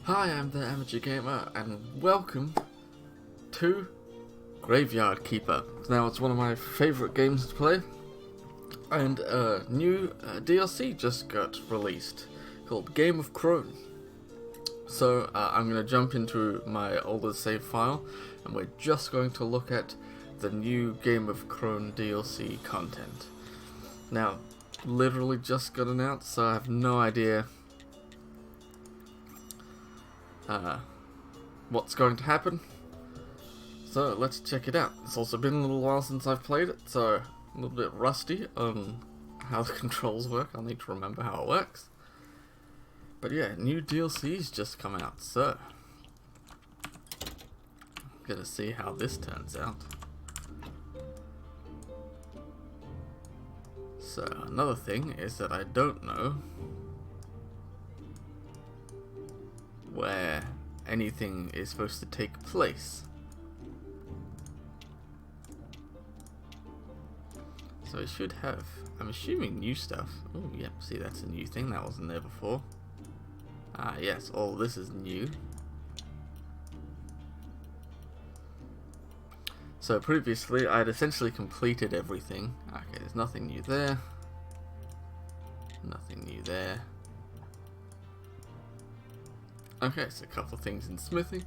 Hi, I'm ThyAmateurGamer, and welcome to Graveyard Keeper. Now, it's one of my favourite games to play, and a new DLC just got released called Game of Crone. So, I'm going to jump into my older save file, and we're just going to look at the new Game of Crone DLC content. Now, literally just got announced, so I have no idea what's going to happen. So let's check it out. It's also been a little while since I've played it, so a little bit rusty on how the controls work. I'll need to remember how it works. But yeah, new DLC's just come out, so gonna see how this turns out. So another thing is that I don't know where anything is supposed to take place. So it should have, I'm assuming, new stuff. Oh, yep, see, that's a new thing, that wasn't there before. Ah, yes, all this is new. So previously, I'd essentially completed everything. Okay, there's nothing new there. Nothing new there. Okay, so a couple of things in smithing.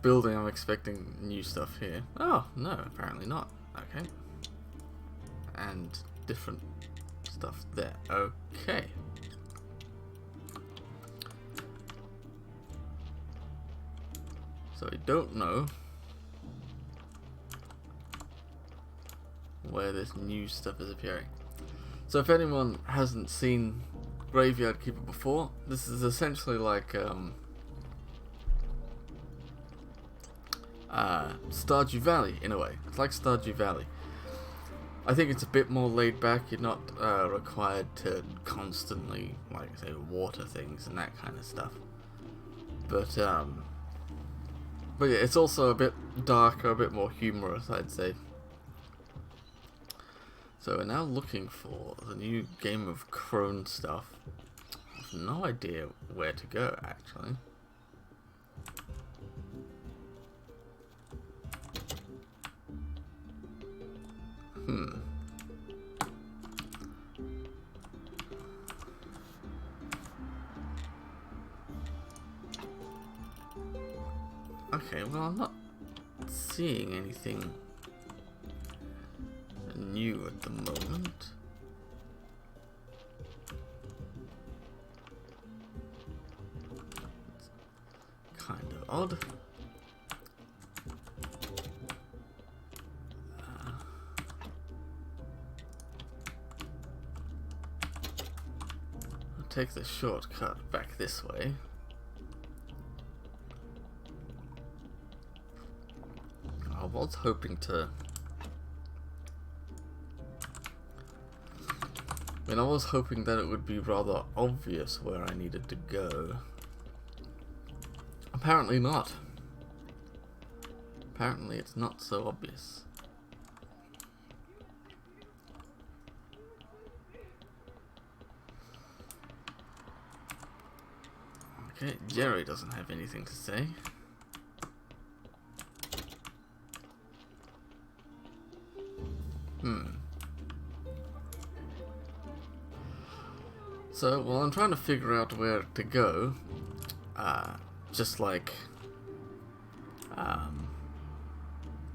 Building, I'm expecting new stuff here. Oh, no, apparently not. Okay. And different stuff there. Okay. So I don't know where this new stuff is appearing. So if anyone hasn't seen Graveyard Keeper before, this is essentially like Stardew Valley in a way. It's like Stardew Valley. I think it's a bit more laid back. You're not required to constantly, like I say, water things and that kind of stuff. But yeah, it's also a bit darker, a bit more humorous, I'd say. So we're now looking for the new Game of Crone stuff. I have no idea where to go, actually. Okay, well, I'm not seeing anything new at the moment. It's kind of odd. I'll take the shortcut back this way. I was hoping to... I was hoping that it would be rather obvious where I needed to go. Apparently not. Apparently it's not so obvious. Okay, Jerry doesn't have anything to say. So, while I'm trying to figure out where to go, just like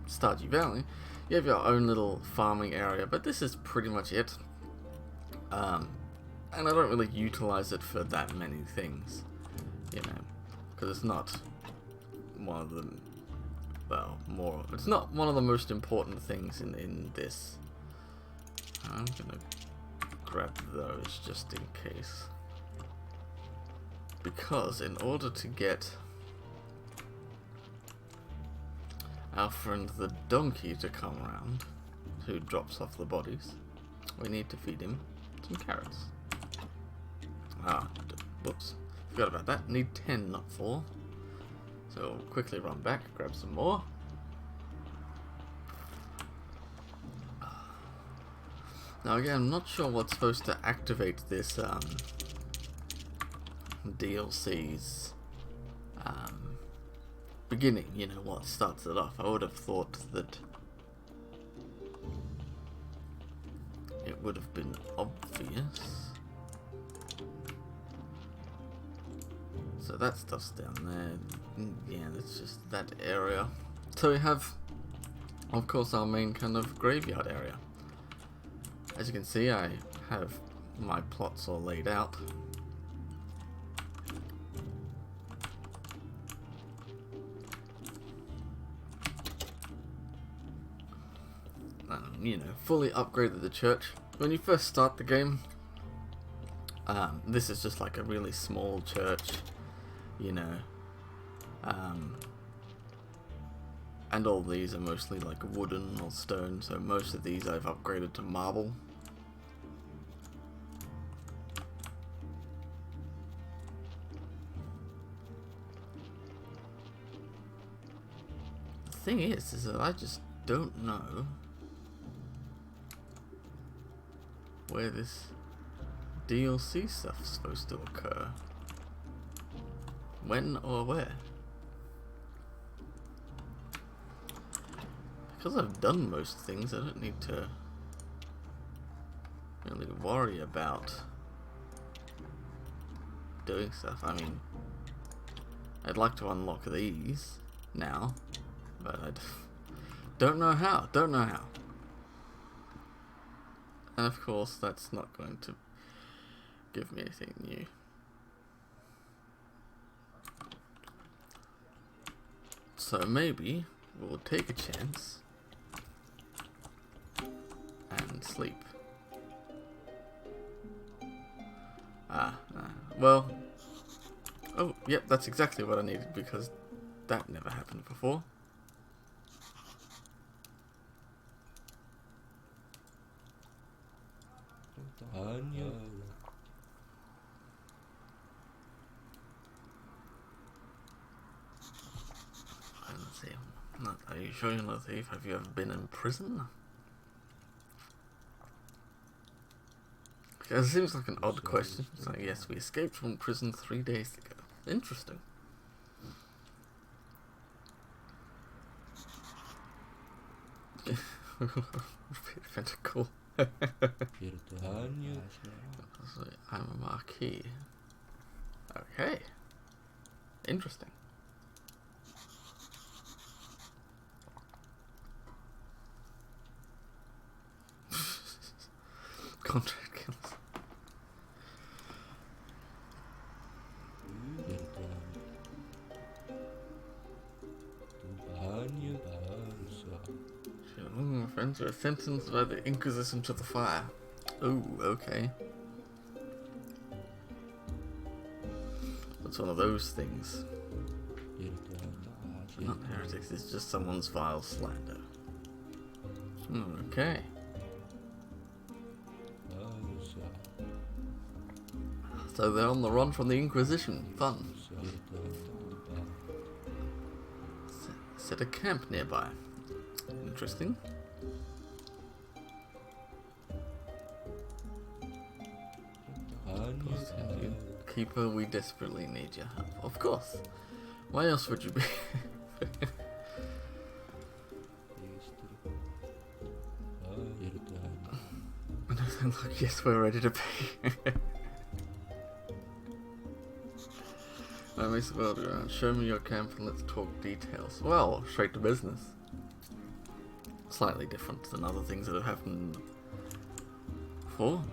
Stardew Valley, you have your own little farming area, but this is pretty much it. And I don't really utilize it for that many things, you know, because it's not one of the, well, it's not one of the most important things in this. I'm gonna grab those just in case, because in order to get our friend the donkey to come around, who drops off the bodies, we need to feed him some carrots. Whoops, forgot about that. Need 10, not 4. So quickly run back, grab some more. Now again, I'm not sure what's supposed to activate this DLC's beginning, you know, what starts it off. I would have thought that it would have been obvious. So that stuff's down there. Yeah, that's just that area. So we have, of course, our main kind of graveyard area. As you can see, I have my plots all laid out. You know, fully upgraded the church. When you first start the game, this is just like a really small church, you know, and all these are mostly like wooden or stone, so most of these I've upgraded to marble. The thing is that I just don't know where this DLC stuff's supposed to occur. When or where? Because I've done most things, I don't need to really worry about doing stuff. I mean, I'd like to unlock these now, but I don't know how. And of course, that's not going to give me anything new. So maybe we'll take a chance and sleep. Well, oh, yep, that's exactly what I needed, because that never happened before. Let's see. Are you sure you're not a thief? Have you ever been in prison? It seems like an odd question. It's like, yes, we escaped from prison 3 days ago. Interesting. Cool. I'm a marquee. Okay. Interesting. Contract kills. My friends were sentenced by the Inquisition to the fire. Oh, okay. That's one of those things. Not heretics, it's just someone's vile slander. Okay. So they're on the run from the Inquisition. Fun. Set a camp nearby. Interesting. Keeper, we desperately need your help. Of course. Why else would you be? Look, yes, we're ready to pay. I may as well do around. Show me your camp and let's talk details. Well, straight to business. Slightly different than other things that have happened before.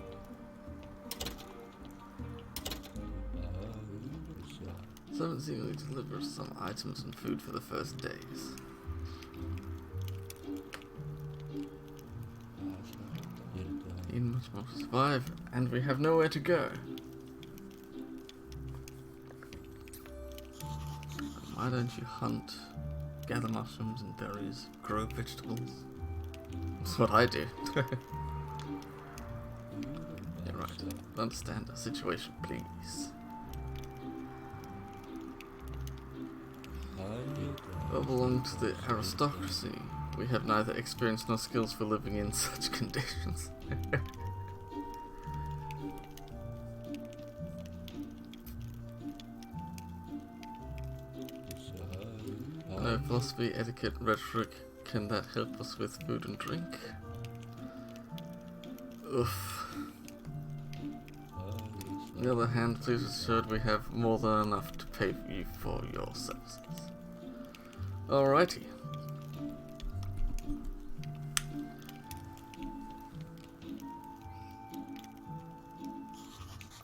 Servant seemingly delivers some items and food for the first days. Need much more to survive, and we have nowhere to go. Why don't you hunt, gather mushrooms and berries, grow vegetables? That's what I do. Yeah, right. Understand the situation, please. I belong to the aristocracy. We have neither experience nor skills for living in such conditions. philosophy, etiquette, rhetoric. Can that help us with food and drink? Oof. On the other hand, please assured we have more than enough to pay you for your services. Alrighty.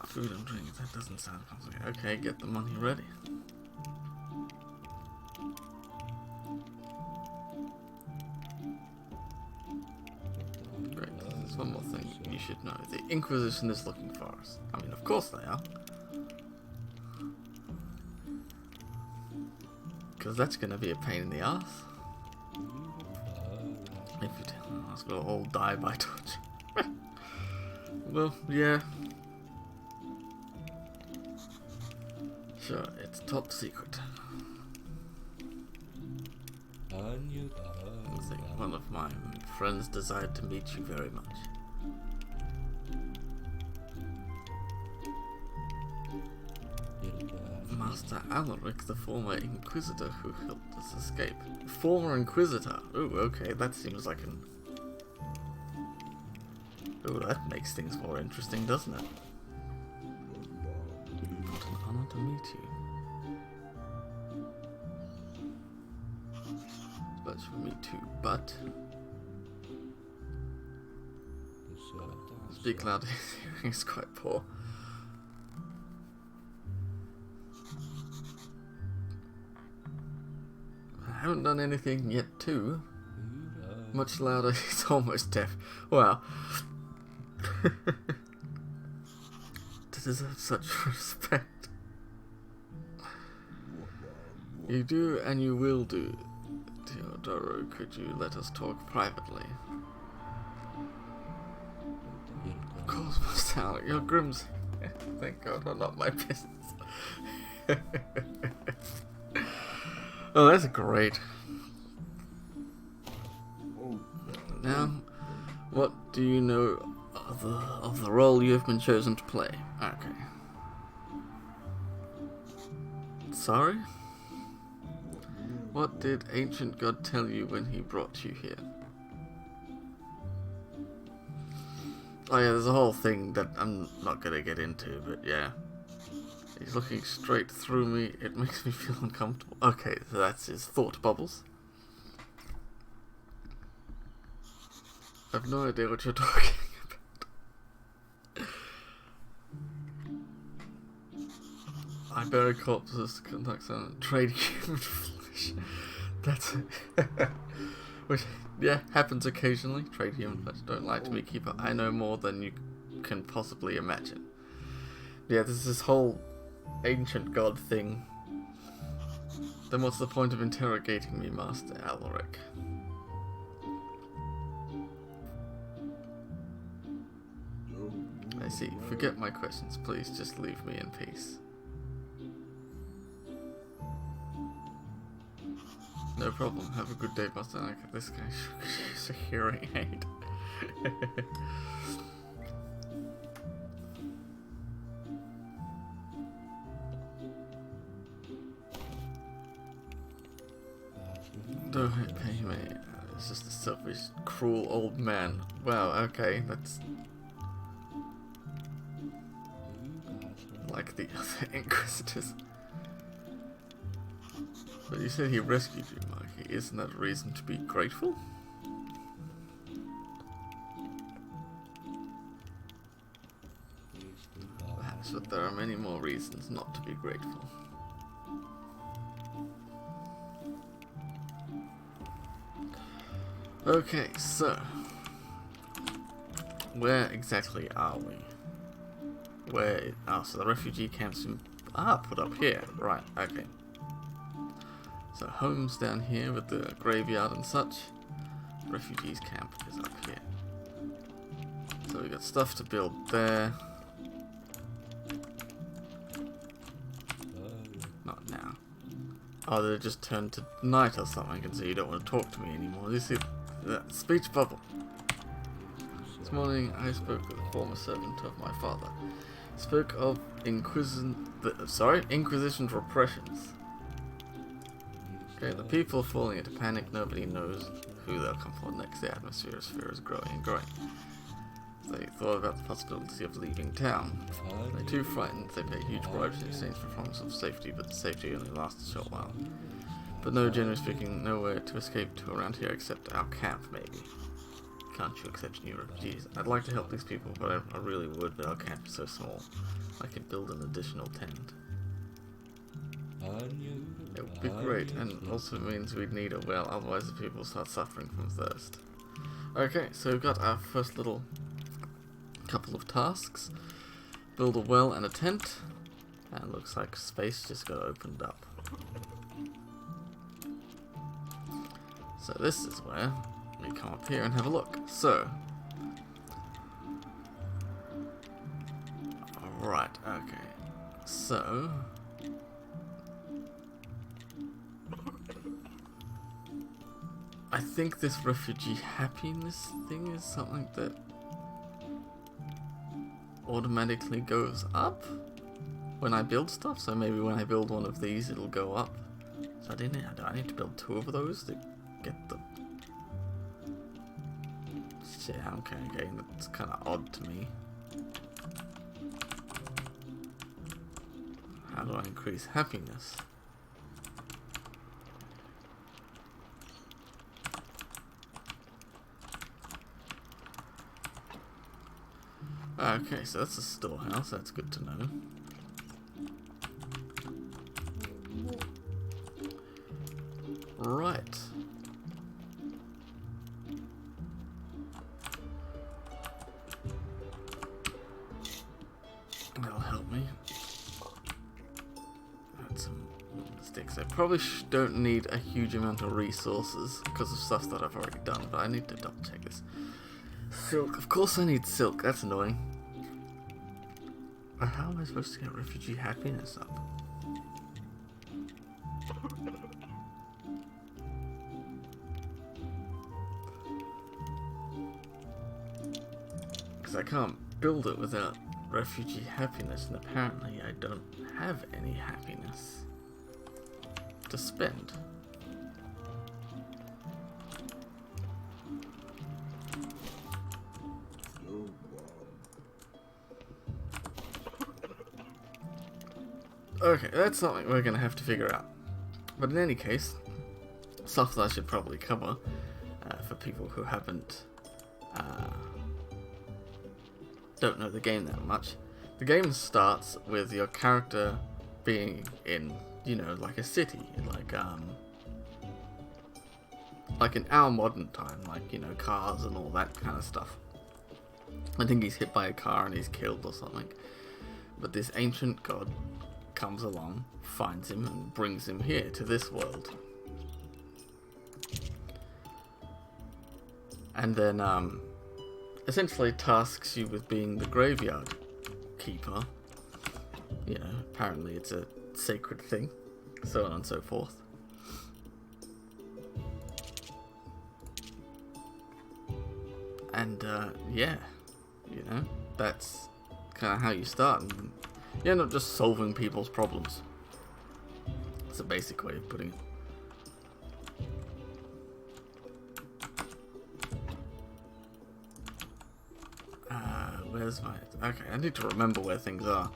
Food and drink, that doesn't sound complicated. Okay, get the money ready. Great, there's one more thing you should know. The Inquisition is looking for us. I mean, of course they are. Because that's going to be a pain in the ass. If you tell us, we'll all die by torture. Well, yeah. Sure, it's top secret. I think one of my friends desired to meet you very much. Master Alaric, the former Inquisitor who helped us escape. Former Inquisitor? Ooh, okay, that seems like an... Ooh, that makes things more interesting, doesn't it? What an honor to meet you. Much for me too, but... Speak loud, his hearing is quite poor. I haven't done anything yet too. Much louder, he's almost deaf. Wow. To deserve such respect. You do and you will do. Teodoro, could you let us talk privately? Of course, Master Alec, your Grimm's. Thank God, are not my business. Oh, that's great. Now, what do you know of the role you have been chosen to play? Okay. Sorry? What did Ancient God tell you when he brought you here? Oh yeah, there's a whole thing that I'm not gonna get into, but yeah. He's looking straight through me, it makes me feel uncomfortable. Okay, so that's his thought bubbles. I have no idea what you're talking about. I bury corpses, conduct some trade human flesh. That's it. Which, yeah, happens occasionally. Trade human flesh. Don't lie to me, Keeper. I know more than you can possibly imagine. Yeah, there's this whole ancient god thing. Then what's the point of interrogating me, Master Alaric? I see. Forget my questions, please. Just leave me in peace. No problem. Have a good day, Master Alaric. This guy is a hearing aid. Don't pay me. It's just a selfish, cruel old man. Wow, okay, that's... like the other Inquisitors. But you said he rescued you, Mikey. Isn't that a reason to be grateful? Perhaps, but there are many more reasons not to be grateful. Okay, so... where exactly are we? Where... oh, so the refugee camp's in... ah, put up here. Right, okay. So home's down here with the graveyard and such. Refugees camp is up here. So we got stuff to build there. Not now. Oh, they just turned to night or something, and so you don't want to talk to me anymore. You see that speech bubble. This morning I spoke with a former servant of my father. He spoke of Inquisition's repressions. Okay, the people are falling into panic. Nobody knows who they'll come for next. The atmosphere is growing and growing. They thought about the possibility of leaving town. They're too frightened. They pay huge bribes in exchange for promise of safety, but the safety only lasts a short while. But no, generally speaking, nowhere to escape to around here except our camp, maybe. Can't you accept new refugees? I'd like to help these people, but I really would, but our camp is so small. I could build an additional tent. It would be great, and also means we'd need a well, otherwise the people start suffering from thirst. Okay, so we've got our first little couple of tasks. Build a well and a tent, and looks like space just got opened up. So this is where we come up here and have a look. So, alright, okay. So, I think this Refugee Happiness thing is something that automatically goes up when I build stuff. So maybe when I build one of these, it'll go up. So do I need to build 2 of those to get the... Shit, okay, that's kind of odd to me. How do I increase happiness? Okay, so that's a storehouse, that's good to know. Right. That'll help me. Add some sticks. I probably don't need a huge amount of resources because of stuff that I've already done, but I need to double check this. Silk. Of course I need silk. That's annoying. But how am I supposed to get Refugee Happiness up? Because I can't build it without Refugee Happiness, and apparently I don't have any happiness to spend. Okay, that's something we're going to have to figure out. But in any case, stuff that I should probably cover for people who don't know the game that much. The game starts with your character being in, you know, like a city, like in our modern time, like, you know, cars and all that kind of stuff. I think he's hit by a car and he's killed or something. But this ancient god comes along, finds him, and brings him here to this world. And then, essentially tasks you with being the graveyard keeper. You know, apparently it's a sacred thing, so on and so forth. And, yeah, you know, that's kind of how you start, and you end up just solving people's problems. That's a basic way of putting it. Where's my... Okay, I need to remember where things are.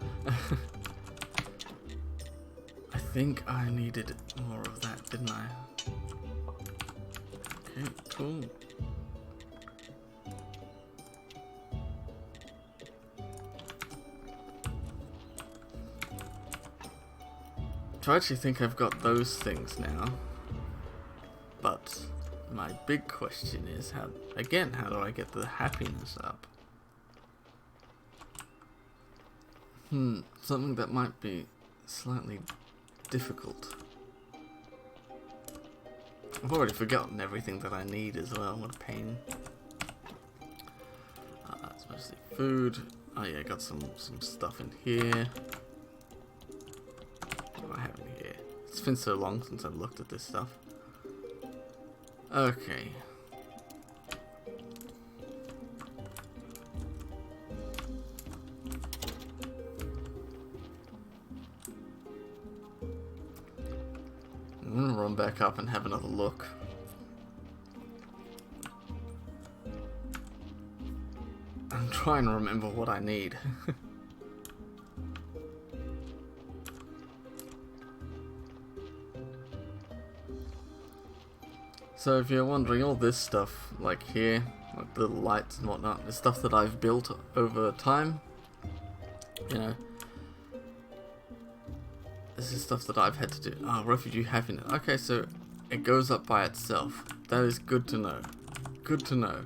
I think I needed more of that, didn't I? Okay, cool. So I actually think I've got those things now. But my big question is, how do I get the happiness up? Something that might be slightly difficult. I've already forgotten everything that I need as well, what a pain. That's mostly food. Oh yeah, got some stuff in here. What do I have in here? It's been so long since I've looked at this stuff. Okay. I'm gonna run back up and have another look. I'm trying to remember what I need. So if you're wondering, all this stuff, like here, like the lights and whatnot, is stuff that I've built over time. You know, this is stuff that I've had to do. Ah, Refugee Happiness. Okay, so it goes up by itself. That is good to know. Good to know.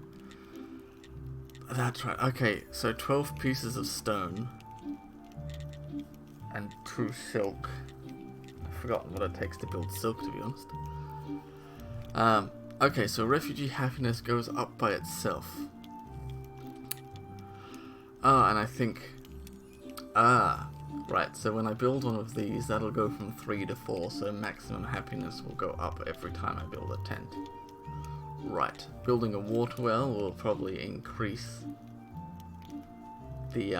That's right. Okay, so 12 pieces of stone and 2 silk. I've forgotten what it takes to build silk, to be honest. Okay, so Refugee Happiness goes up by itself. And I think... right, so when I build one of these, that'll go from 3 to 4, so maximum happiness will go up every time I build a tent. Right, building a water well will probably increase the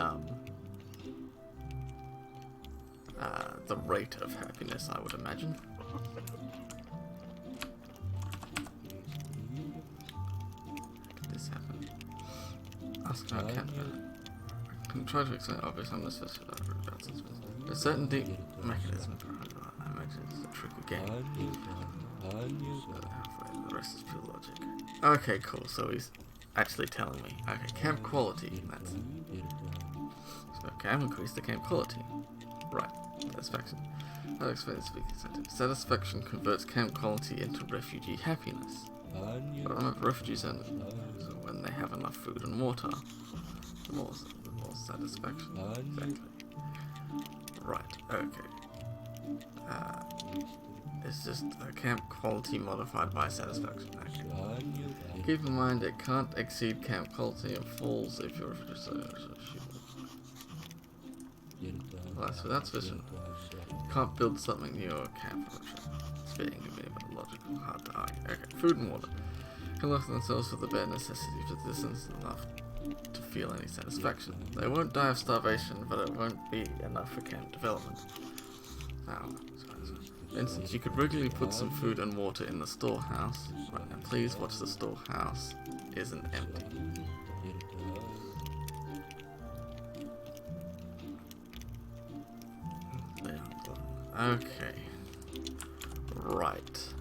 rate of happiness, I would imagine. This happened. Ask how can I can try to explain obvious on this first a certain deep mechanism. I imagine it's a trick again. The rest is pure logic. Okay, cool. So he's actually telling me. Okay, camp quality. That's so okay. I've increased the camp quality. Right. Satisfaction. I'll explain this speaking sentence. Satisfaction converts camp quality into refugee happiness. But remember, refugees are so when they have enough food and water, the more satisfaction. Exactly. Right. Okay. It's just a camp quality modified by satisfaction. Okay. Keep in mind it can't exceed camp quality and falls if your refugee so that's vision. Can't build something near a camp. It's being a bit of a logical, hard to argue. Okay, food and water. Can lock themselves with the bare necessity for this is enough to feel any satisfaction. They won't die of starvation, but it won't be enough for camp development. Now, for instance, you could regularly put some food and water in the storehouse. Right now, please watch the storehouse isn't empty. Okay. Right.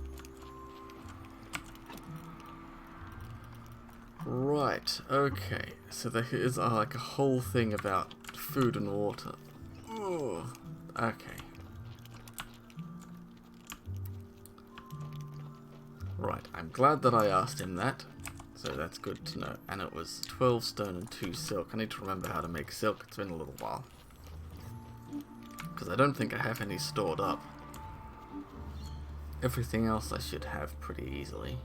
Right, okay. So there is like a whole thing about food and water. Ooh. Okay. Right, I'm glad that I asked him that. So that's good to know. And it was 12 stone and 2 silk. I need to remember how to make silk. It's been a little while. Because I don't think I have any stored up. Everything else I should have pretty easily.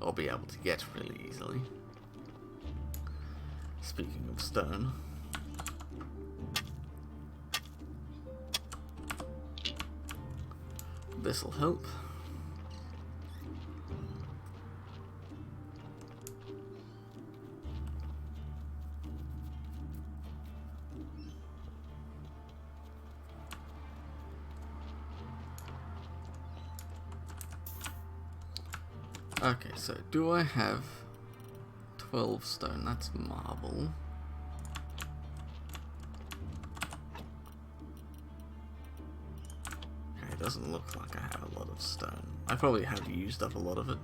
I'll be able to get really easily. Speaking of stone. This'll help. Okay, so do I have 12 stone? That's marble. Okay, it doesn't look like I have a lot of stone. I probably have used up a lot of it.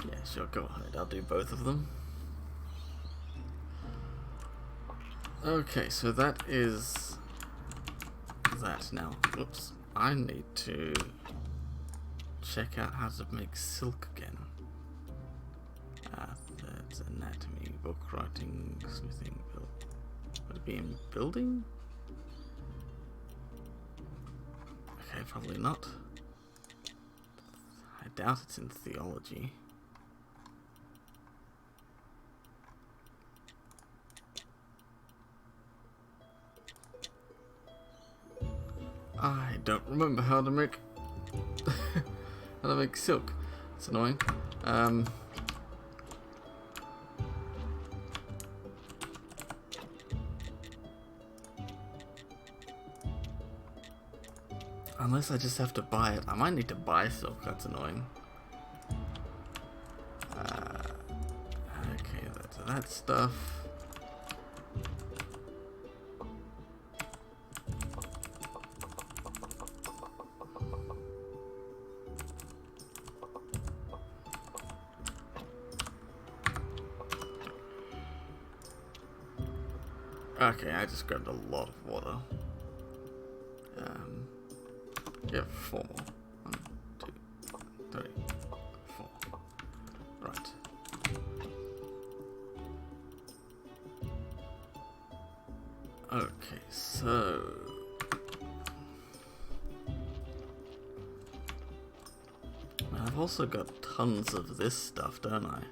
Yeah, sure, go ahead. I'll do both of them. Okay, so that is that now. Oops, I need to check out how to make silk again. That's anatomy, book writing, smithing, would it be in building? Okay, probably not. I doubt it's in theology. I don't remember how to make How do I make silk? It's annoying. Unless I just have to buy it. I might need to buy silk, that's annoying. Okay, that's that stuff. Okay, I just grabbed a lot of water. Yeah, 4 more. 1, 2, 3, 4. Right. Okay, so I've also got tons of this stuff, don't I?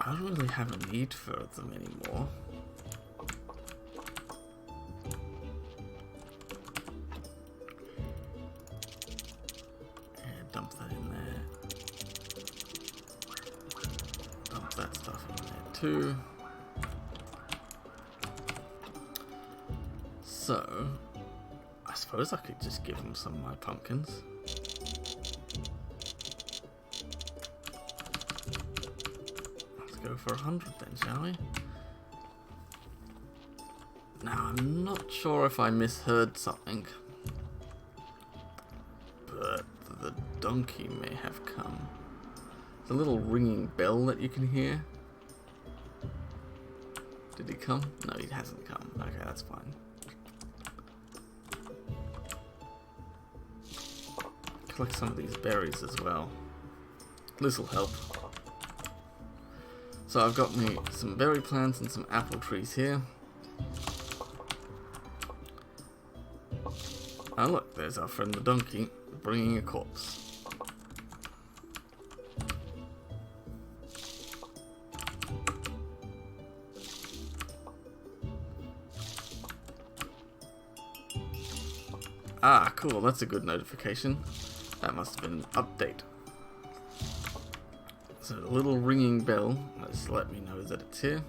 I don't really have a need for them anymore. Yeah, dump that in there. Dump that stuff in there too. So, I suppose I could just give them some of my pumpkins. Go for 100 then, shall we? Now, I'm not sure if I misheard something, but the donkey may have come. There's a little ringing bell that you can hear. Did he come? No, he hasn't come. Okay, that's fine. Collect some of these berries as well. This'll help. So I've got me some berry plants and some apple trees here. Oh look, there's our friend the donkey bringing a corpse. Ah, cool, that's a good notification. That must have been an update. So a little ringing bell, just let me know that it's here.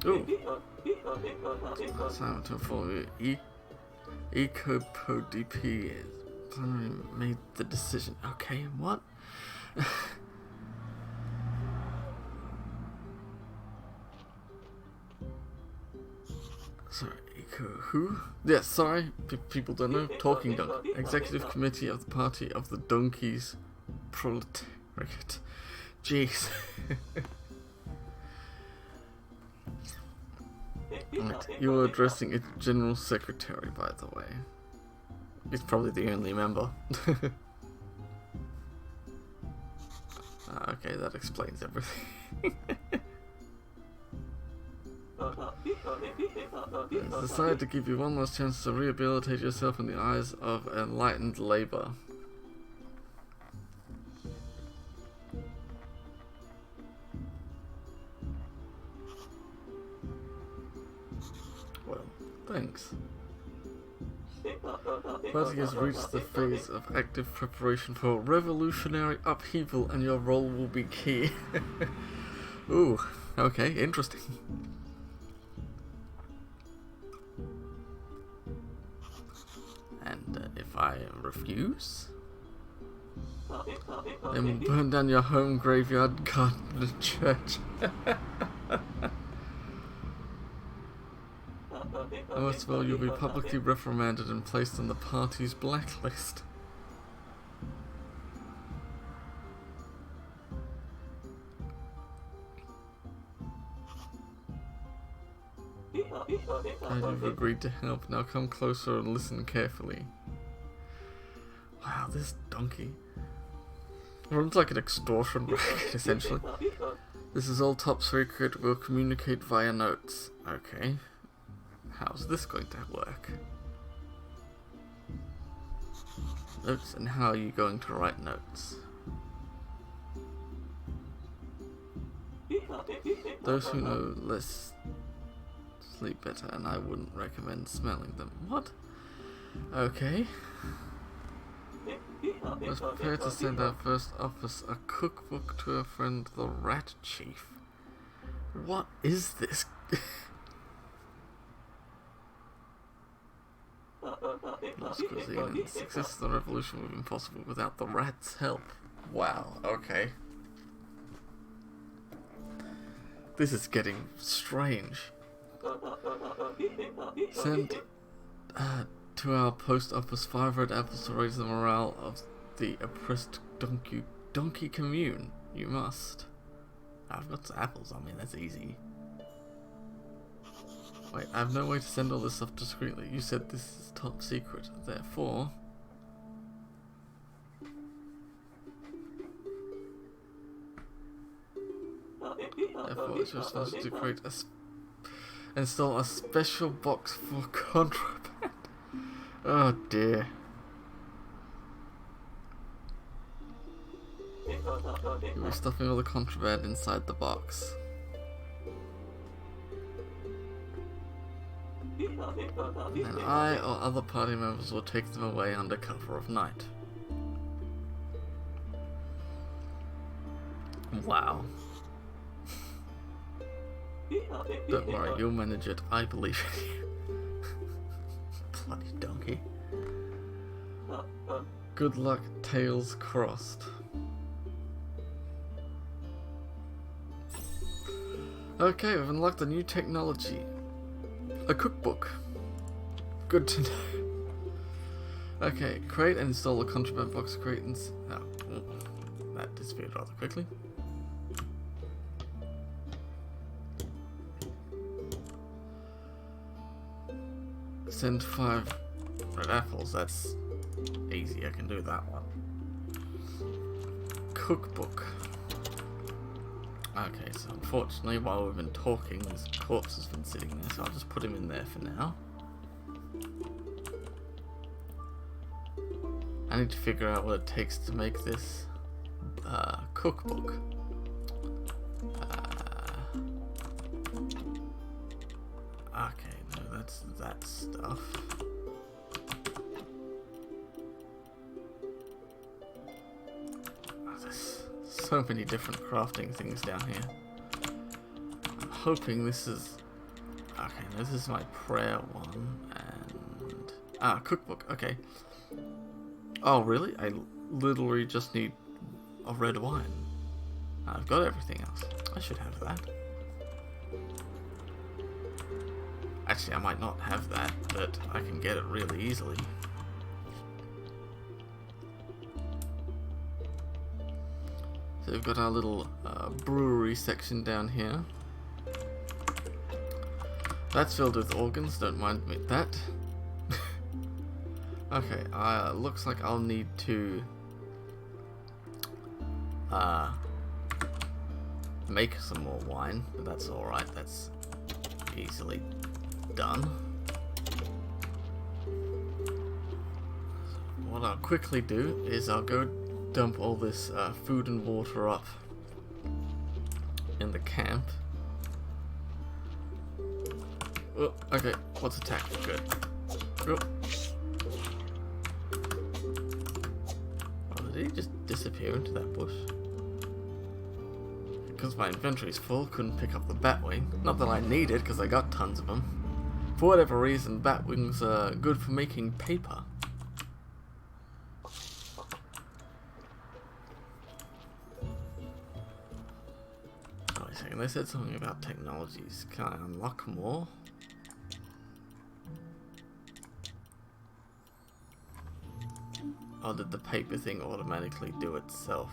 Ooh. Time to follow EcoPodP made the decision. Okay, what? Sorry, who? Yeah, sorry, people don't know. Talking Donkey. Executive Committee of the Party of the Donkeys Proletariat. Jeez. Right. You're addressing its General Secretary, by the way. He's probably the only member. Okay, that explains everything. It's decided to give you one last chance to rehabilitate yourself in the eyes of enlightened labor. Well, thanks. The party has reached the phase of active preparation for revolutionary upheaval, and your role will be key. Ooh, okay, interesting. And if I refuse, then we'll burn down your home, graveyard, garden, and church. Most of all, you'll be publicly reprimanded and placed on the party's blacklist. And you've agreed to help. Now come closer and listen carefully. Wow, this donkey runs like an extortion racket, essentially. This is all top secret. We'll communicate via notes. Okay. How's this going to work? Notes, and how are you going to write notes? Those who know less sleep better, and I wouldn't recommend smelling them. What? Okay. Let's prepare to send our first office a cookbook to a friend, the Rat Chief. What is this? Lost cuisine and the success of the revolution would have been possible without the rat's help. Wow, okay. This is getting strange. Send to our post office 5 red apples to raise the morale of the oppressed donkey commune. You must. I've got some apples on me, that's easy. Wait, I have no way to send all this stuff discreetly. You said this is top secret, therefore... Therefore, it's responsible to create install a special box for contraband. Oh dear. You'll be stuffing all the contraband inside the box. And I or other party members will take them away under cover of night. Wow. Don't worry, you'll manage it. I believe in you. Bloody donkey. Good luck, tails crossed. Okay, we've unlocked a new technology. A cookbook. Good to know. Okay, create and install a contraband box. Create and... Oh, that disappeared rather quickly. Send 5 red apples. That's easy. I can do that one. Cookbook. Okay, so unfortunately, while we've been talking, this corpse has been sitting there, so I'll just put him in there for now. I need to figure out what it takes to make this cookbook. Okay, no, that's that stuff. Oh, there's so many different crafting things down here. I'm hoping this is... Okay, no, this is my prayer one, and... cookbook, okay. Oh, really? I literally just need a red wine. I've got everything else. I should have that. Actually, I might not have that, but I can get it really easily. So we've got our little brewery section down here. That's filled with organs, don't mind me that. Okay, looks like I'll need to make some more wine, but that's alright, that's easily done. What I'll quickly do is I'll go dump all this food and water up in the camp. Oh, okay, what's attacking? Good. Oh. Oh, did he just disappear into that bush? Because my inventory's full, couldn't pick up the batwing. Not that I need it, because I got tons of them. For whatever reason, batwings are good for making paper. Oh, wait a second, they said something about technologies. Can I unlock more? Or did the paper thing automatically do itself?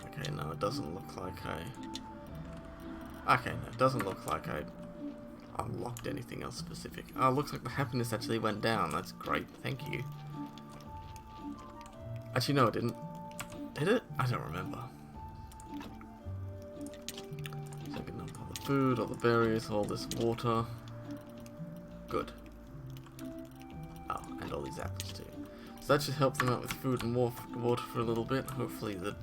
Okay, no, it doesn't look like I... Okay, no, it doesn't look like I unlocked anything else specific. Oh, it looks like the happiness actually went down. That's great, thank you. Actually, no, it didn't. Did it? I don't remember. So I can dump all the food, all the berries, all this water. Good. Oh, and all these apples too. So that should help them out with food and water for a little bit. Hopefully the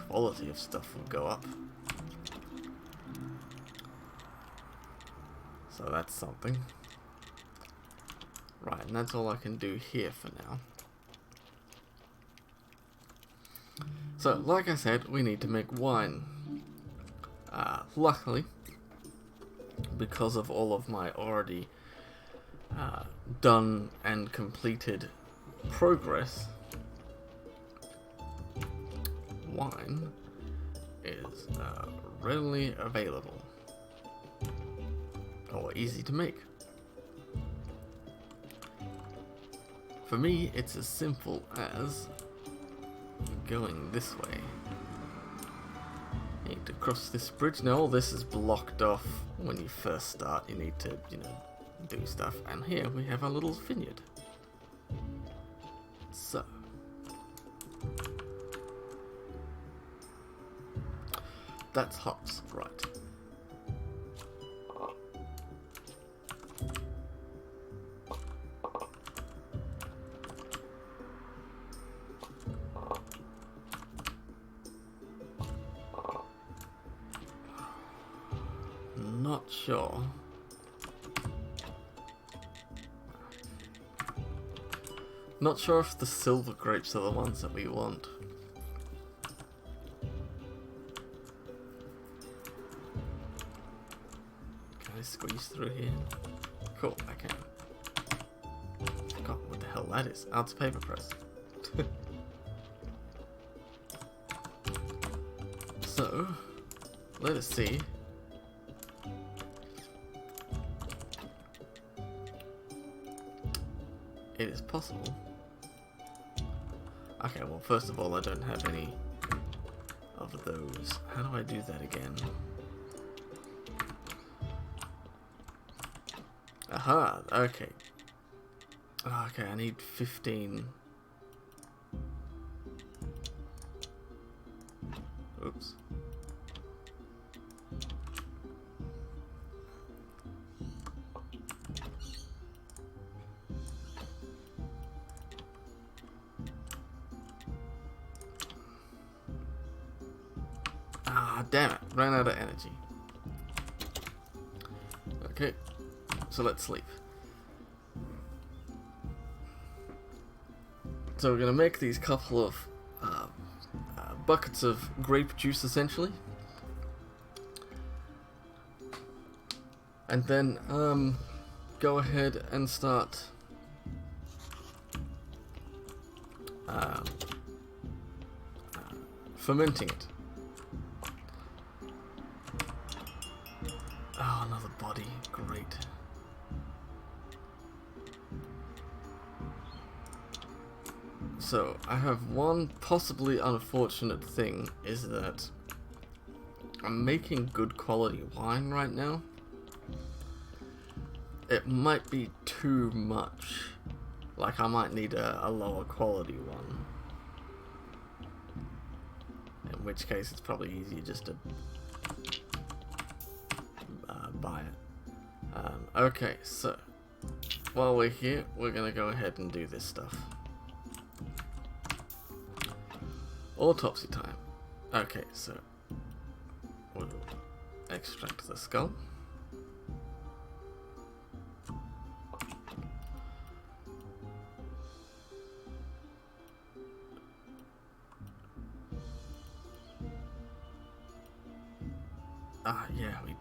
quality of stuff will go up. So that's something. Right, and that's all I can do here for now. So, like I said, we need to make wine. Luckily, because of all of my already done and completed progress, wine is readily available, or easy to make. For me, it's as simple as going this way. You need to cross this bridge. Now all this is blocked off when you first start. You need to, do stuff. And here we have our little vineyard. So. That's hops, right. Not sure. Not sure if the silver grapes are the ones that we want. Can I squeeze through here? Cool, I can. Forgot what the hell that is. Oh, it's a paper press. So, let us see. It is possible. Okay, well, first of all, I don't have any of those. How do I do that again? Aha, okay. Okay, I need 15. Oops. Ah, damn it. Ran out of energy. Okay, so let's sleep. So we're going to make these couple of buckets of grape juice, essentially. And then go ahead and start fermenting it. Oh, another body. Great. So, I have one possibly unfortunate thing, is that I'm making good quality wine right now. It might be too much. Like, I might need a lower quality one. In which case, it's probably easier just to buy it. Okay, so while we're here, we're gonna go ahead and do this stuff. Autopsy time. Okay, so we'll extract the skull. Ah, yeah, we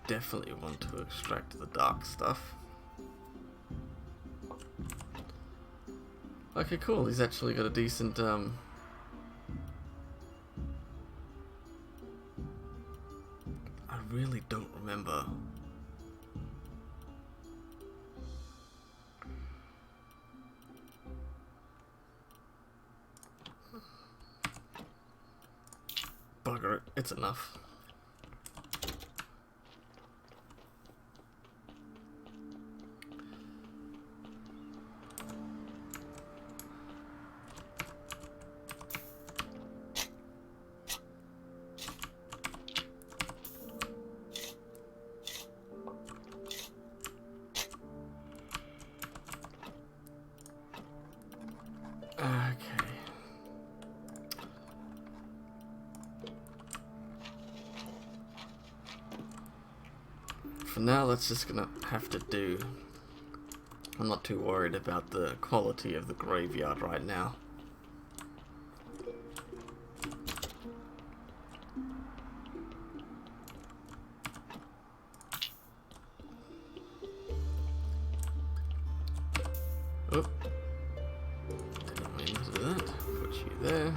definitely want to extract the dark stuff. Okay, cool. He's actually got a decent, I really don't remember. Bugger it. It's enough. for now that's just gonna have to do. I'm not too worried about the quality of the graveyard right now. Oh, didn't mean to do that. Put you there.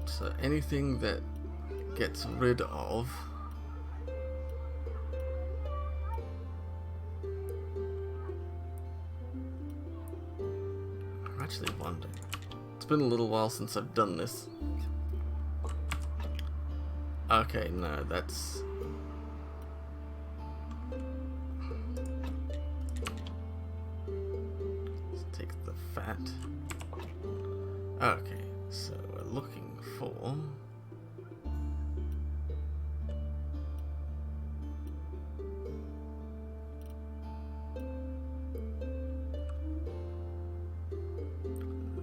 So anything that gets rid of I'm actually wondering. It's been a little while since I've done this. Okay, no, that's let's take the fat. Okay, so we're looking for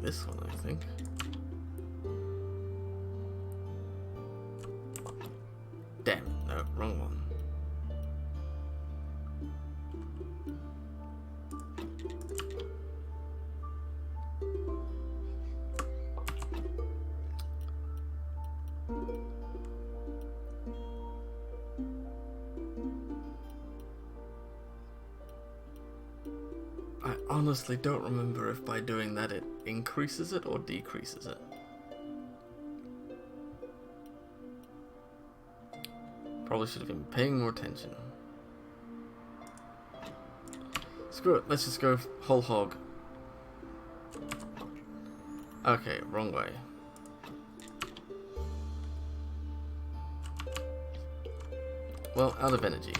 this one, I think. Damn it, no, wrong one. I honestly don't remember if by doing that it increases it or decreases it. Probably should have been paying more attention. Screw it, let's just go whole hog. Okay, wrong way. Well, out of energy.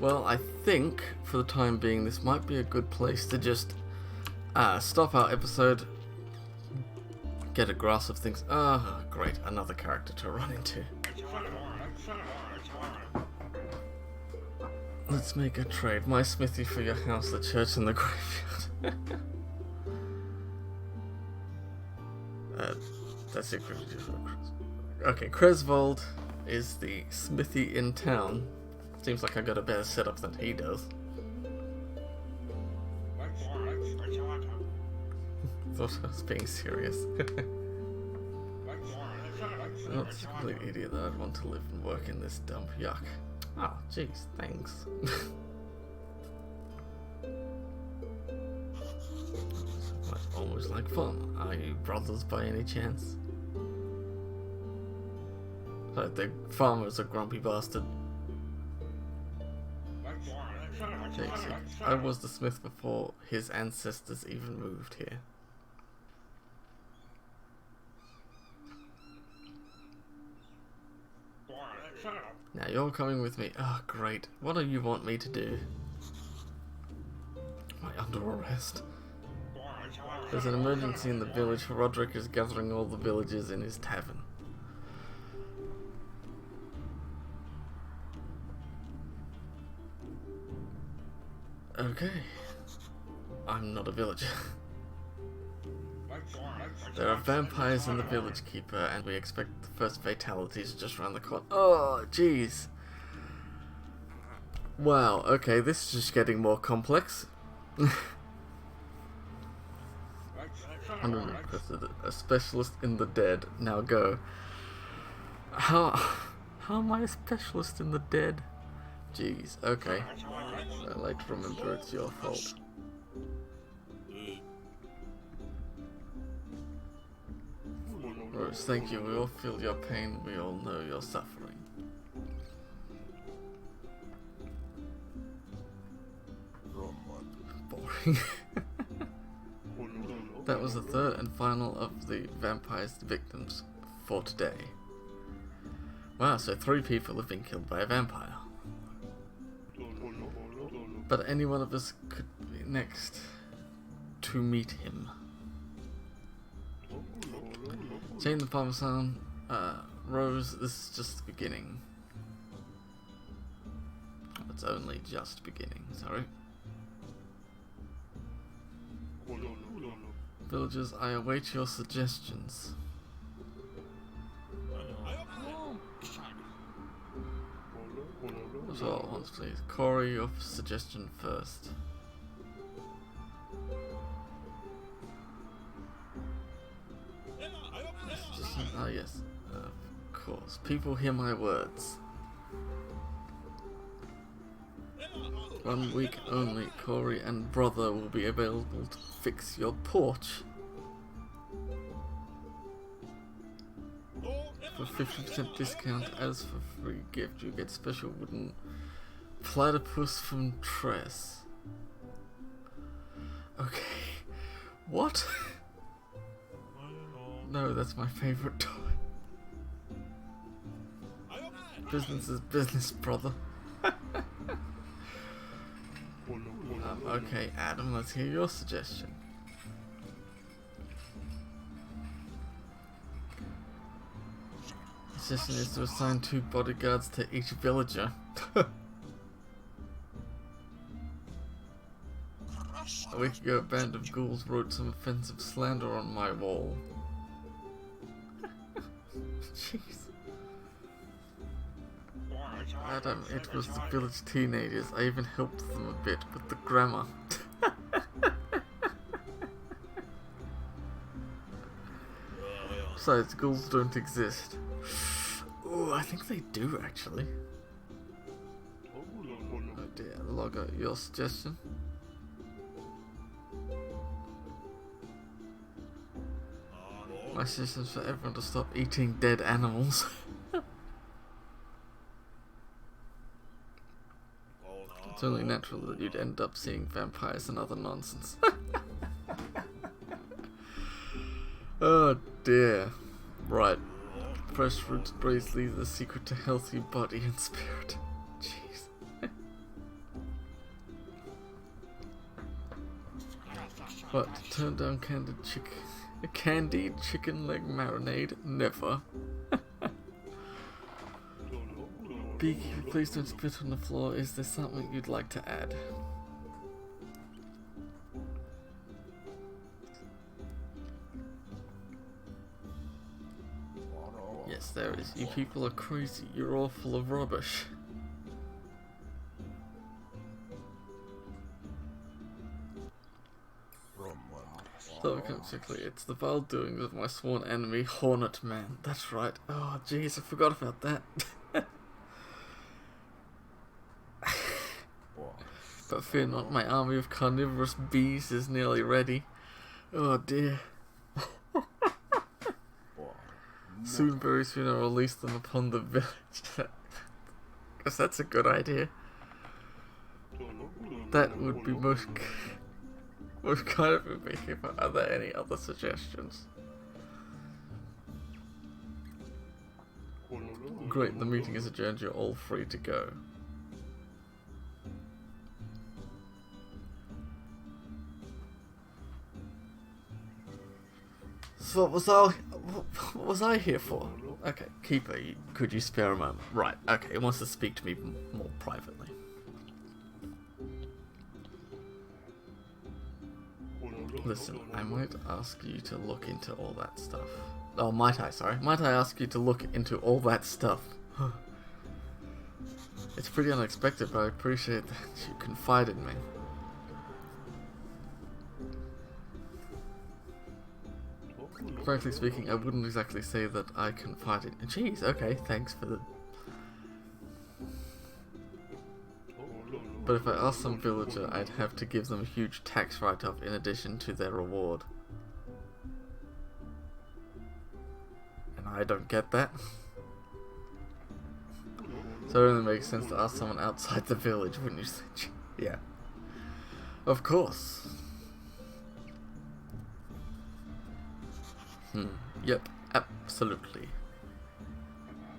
Well, I think, for the time being, this might be a good place to just stop our episode, get a grasp of things. Ah, great, another character to run into. Let's make a trade. My smithy for your house, the church, and the graveyard. That's it. Okay, Cresvold is the smithy in town. Seems like I got a better setup than he does. Thought I was being serious. I'm not a complete idiot that I'd want to live and work in this dump. Yuck. Oh, jeez, thanks. That's almost like fun. Are you brothers by any chance? Like the farmer's a grumpy bastard. Jeez, I was the smith before his ancestors even moved here. Now you're coming with me. Oh, great. What do you want me to do? Am I under arrest? There's an emergency in the village. Roderick is gathering all the villagers in his tavern. Okay. I'm not a villager. There are vampires in the village keeper, and we expect the first fatalities just around the corner. Oh, jeez. Wow, okay, this is just getting more complex. Requested a specialist in the dead. Now go. How am I a specialist in the dead? Jeez, okay. I like to remember it's your fault. Rose, thank you. We all feel your pain. We all know your suffering. Boring. That was the third and final of the vampire's victims for today. Wow, so 3 people have been killed by a vampire. But any one of us could be next to meet him. Jane the Parmesan, Rose, this is just the beginning. It's only just beginning, sorry. Villagers, I await your suggestions. So all at once, please. Corey, your suggestion first. Ah, yes. Of course. People hear my words. 1 week only, Corey and brother will be available to fix your porch. For 50% discount, as for free gift, you get special wooden platypus from Tress. Okay. What? No, that's my favorite toy. Business is business, brother. Okay, Adam, let's hear your suggestion. The suggestion is to assign 2 bodyguards to each villager. A week ago, a band of ghouls wrote some offensive slander on my wall. Jeez. Adam, it was the village teenagers. I even helped them a bit with the grammar. Besides, ghouls don't exist. Oh, I think they do actually. Oh dear, Logger, your suggestion? My suggestion is for everyone to stop eating dead animals. It's only natural that you'd end up seeing vampires and other nonsense. Oh dear. Right. Fresh fruits braised leave the secret to healthy body and spirit. Jeez. What? Turn down candied chicken leg marinade? Never. Beekeeper, please don't spit on the floor. Is there something you'd like to add? Yes, there is. You people are crazy. You're all full of rubbish. So quickly, it's the vile doings of my sworn enemy, Hornet Man. That's right. Oh, jeez, I forgot about that. But fear not, my army of carnivorous bees is nearly ready. Oh dear. Soon, very soon, I'll release them upon the village. Guess that's a good idea. That would be most kind of me. Are there any other suggestions? Great, the meeting is adjourned. You're all free to go. So what was I here for? Okay, Keeper, could you spare a moment? Right, okay, he wants to speak to me more privately. Listen, I might ask you to look into all that stuff. Oh, might I, sorry. Might I ask you to look into all that stuff? It's pretty unexpected, but I appreciate that you confide in me. Frankly speaking, I wouldn't exactly say that I confide in... Jeez, okay, thanks for the... But if I asked some villager, I'd have to give them a huge tax write-off in addition to their reward. And I don't get that. So it only makes sense to ask someone outside the village, wouldn't you say? Yeah. Of course. Yep, absolutely.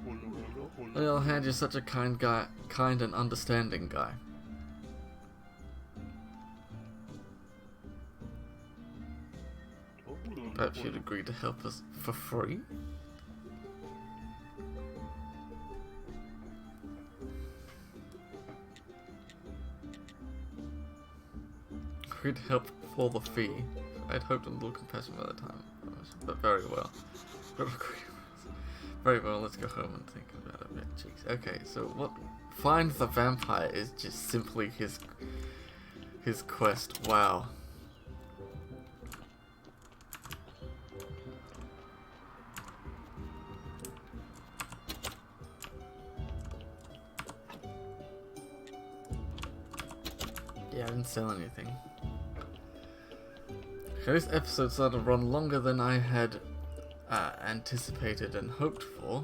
On the other hand, you're such a kind and understanding guy. Perhaps you'd agree to help us for free? Agreed to help for the fee. I'd hoped a little compassion by the time, but very well. Very well, let's go home and think about it a bit. Jeez. Okay, so what? Find the vampire is just simply his quest. Wow. Yeah, I didn't sell anything. Okay, this episode started to run longer than I had anticipated and hoped for.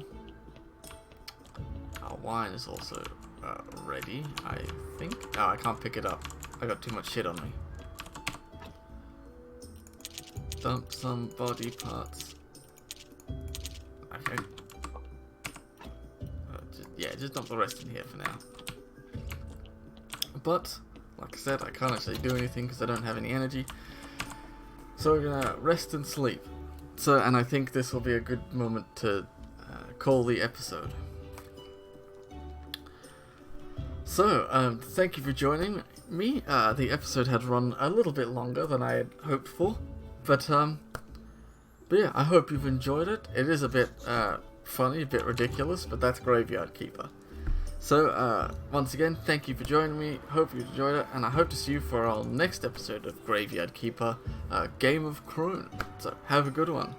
Our wine is also ready, I think. Oh, I can't pick it up. I got too much shit on me. Dump some body parts. Okay. Just dump the rest in here for now. But, like I said, I can't actually do anything because I don't have any energy. So we're gonna rest and sleep. And I think this will be a good moment to call the episode. So, thank you for joining me. The episode had run a little bit longer than I had hoped for, but yeah, I hope you've enjoyed it. It is a bit funny, a bit ridiculous, but that's Graveyard Keeper. So, once again, thank you for joining me. Hope you enjoyed it, and I hope to see you for our next episode of Graveyard Keeper, Game of Crone. So, have a good one.